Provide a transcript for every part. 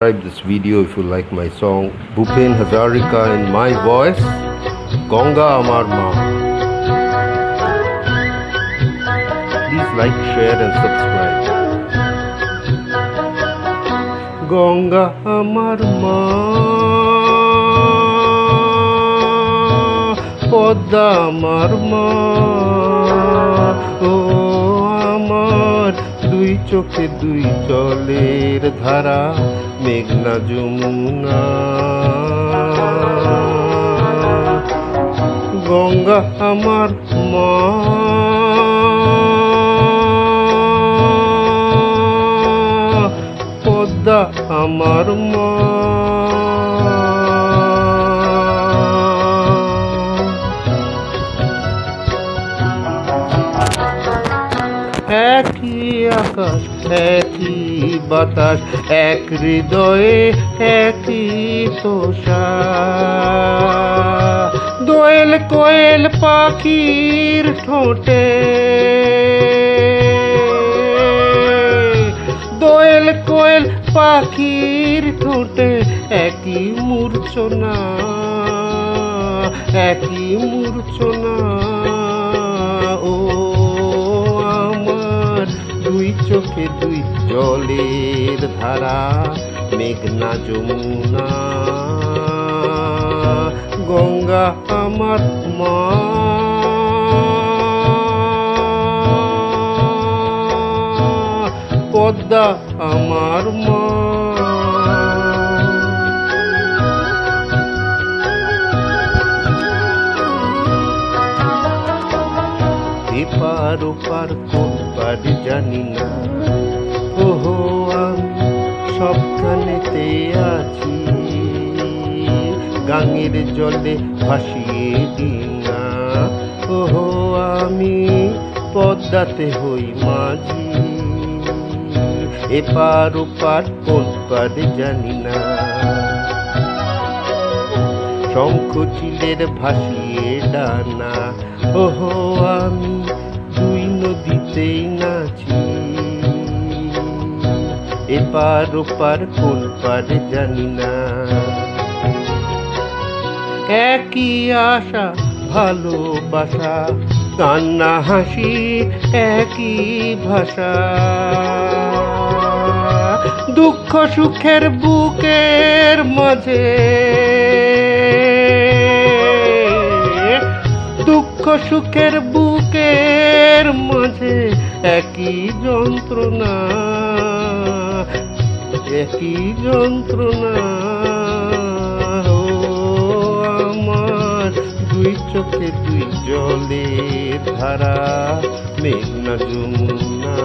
Subscribe this video if you like my song Bhupen Hazarika in my voice Ganga Amar Ma. Please like, share and subscribe. Ganga Amar Ma, Podda Amar Ma, আমার দুই চোখে দুই জলের ধারা মেঘনা যমুনা গঙ্গা আমার মা পদ্মা আমার মা একই আকাশ একই বাতাস এক হৃদয়ে একই তোষা দোয়েল কোয়েল পাখির ঠোঁটে দোয়েল কোয়েল পাখির ঠোঁটে একই মূর্ছনা একই মূর্ছনা ও দুই চোখে দুই জলের ধারা মেঘনা যমুনা গঙ্গা আমার মা পদ্মা আমার মা এপার ওপার কোন পারে জানি না ওহো আমি সবখানেতে আছি গাঙের জলে ভাসিয়ে ডিঙা ওহো আমি পদ্মাতে হই মাঝি এপার ওপার কোন পারে জানি না শঙ্খ চিলের ভাসিয়ে ডানা ওহো আমি দুই নদীতেই নাচি এপার ওপার কোন পারে জানি না একই আশা ভালোবাসা কান্না হাসি একই ভাষা দুঃখ সুখের বুকের মাঝে দুঃখ সুখের বুকের মাঝে একই যন্ত্রণা একই যন্ত্রণা ও আমার দুই চোখে দুই জলের ধারা মেঘনা যমুনা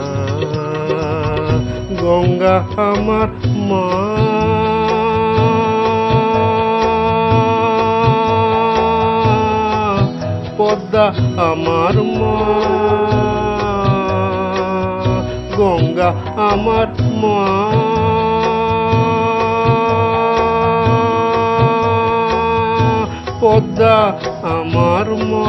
গঙ্গা আমার মা পদ্মা আমার মা গঙ্গা আমার মা পদ্মা আমার মা।